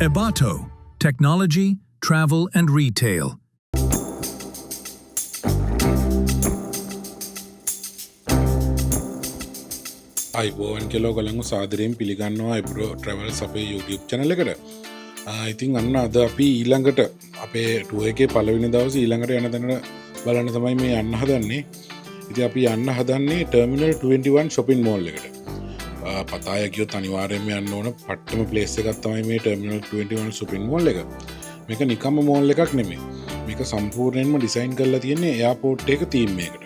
Ebato, Technology, Travel and Retail. අයිබෝන් කෙලෝ ගලඟු සාදරයෙන් පිළිගන්නවා එබ්‍රෝ ට්‍රවල්ස් අපේ YouTube channel එකට. ඉතින් අන්න අද අපි ඊළඟට අපේ ටුවර් එකේ පළවෙනි දවසේ ඊළඟට යන තැනට බලන්න තමයි මේ යන්න හදන්නේ. ඉතින් අපි යන්න හදන්නේ Terminal 21 shopping mall එකට. පතාය ගියොත් අනිවාර්යයෙන්ම යන්න ඕන පට්ටම ප්ලේස් එකක් තමයි මේ Terminal 21 shopping mall එක. මේක නිකම්ම mall එකක් නෙමෙයි. මේක සම්පූර්ණයෙන්ම ඩිසයින් කරලා තියෙන්නේ එයාපෝට් එක තීම් එකකට.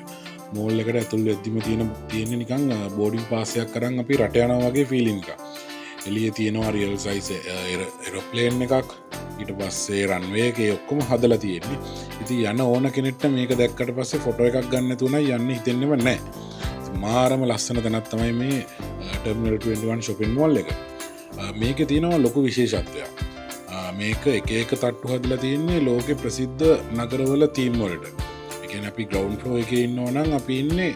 මෝල් එකට ඇතුල් වෙද්දිම තියෙන නිකන් බෝඩින් පාස් එකක් අරන් අපි රට යනවා වගේ ෆීලිං එකක්. එළියේ තියෙනවා රියල් සයිස් ඒරෝප්ලේන් එකක්. ඊට පස්සේ රන්වේ එකේ ඔක්කොම හදලා තියෙන්නේ. ඉතින් යන ඕන කෙනෙක්ට මේක දැක්කට පස්සේ ෆොටෝ එකක් ගන්න නැතුව නම් යන්න හිතෙන්නේම නැහැ. මාරම ලස්සන තැනක් තමයි මේ Terminal 21 shopping mall එක. මේකේ තියෙනවා ලොකු විශේෂත්වයක්. මේක එක එක තට්ටු හදලා තියෙන්නේ ලෝකේ ප්‍රසිද්ධ නගරවල තීම් වලට. අපි ග්‍රවන්් ෆ්ලෝ එක ඉන්නවා නම් අපි ඉන්නේ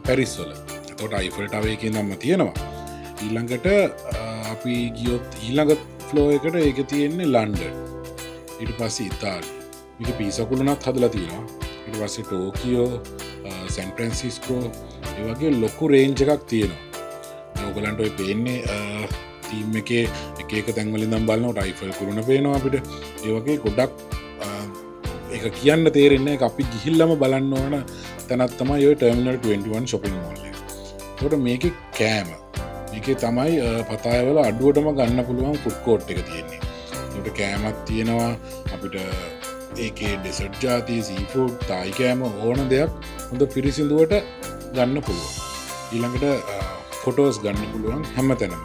පැරිස් වල. එතකොට අයිෆල් ටවර් එකේ නම් තියෙනවා. ඊළඟට අපි ගියොත් ඊළඟ ෆ්ලෝ එකට ඒක තියෙන්නේ ලන්ඩන්. ඊට පස්සේ ඉතාලි. මේක පීසා කුළුණක් හදලා තියෙනවා. ඊට පස්සේ ටෝකියෝ, සෑන් ෆ්‍රැන්සිස්කෝ ඒ වගේ ලොකු රේන්ජ් එකක් තියෙනවා. ඔයගලන්ට ඔය පේන්නේ තීම් එකේ එක එක තැන් වලින් නම් බලනකොට අයිෆල් කුළුණ පේනවා අපිට. ඒ වගේ ගොඩක් ඒක කියන්න තේරෙන්නේ අපි ගිහිල්ලම බලන්න ඕන තැනක් තමයි ඔය Terminal 21 shopping mall එක. ඒකට මේකේ කෑම. මේකේ තමයි පතායවල අඩුවටම ගන්න පුළුවන් ෆුඩ් කෝට් එක තියෙන්නේ. ඒකට කෑමක් තියෙනවා අපිට ඒකේ ඩෙසර්ට් ජාති, සී ෆුඩ්, තායි කෑම ඕන දෙයක් හොඳ පිරිසිදුවට ගන්න පුළුවන්. ඊළඟට ෆොටෝස් ගන්න පුළුවන් හැමතැනම.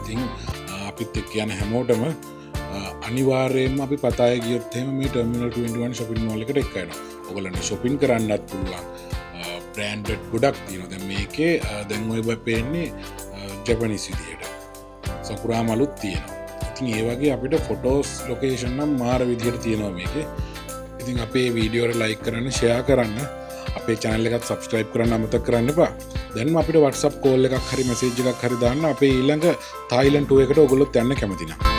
ඉතින් අපිත් එක්ක යන හැමෝටම අනිවාර්යයෙන්ම අපි පතාය ගියොත් එහෙම මේ Terminal 21 shopping mall එකට එක්ක යනවා. ඔයගොල්ලන්ට shopping කරන්නත් පුළුවන්. branded ගොඩක් තියෙනවා. දැන් මේකේ දැන් ඔය පේන්නේ ජපනිස් විදියට. සකුරා මලුත් තියෙනවා. ඉතින් ඒ වගේ අපිට ෆොටෝස් ලොකේෂන් නම් මාර විදියට තියෙනවා මේකේ. ඉතින් අපේ වීඩියෝ එක ලයික් කරන්න, ෂෙයා කරන්න, අපේ channel එකත් subscribe කරන්න අමතක කරන්න එපා. දැන්ම අපිට WhatsApp call එකක් හරි message එකක් හරි දාන්න. අපේ ඊළඟ Thailand tour එකට ඔයගොල්ලොත් යන්න කැමති නම්.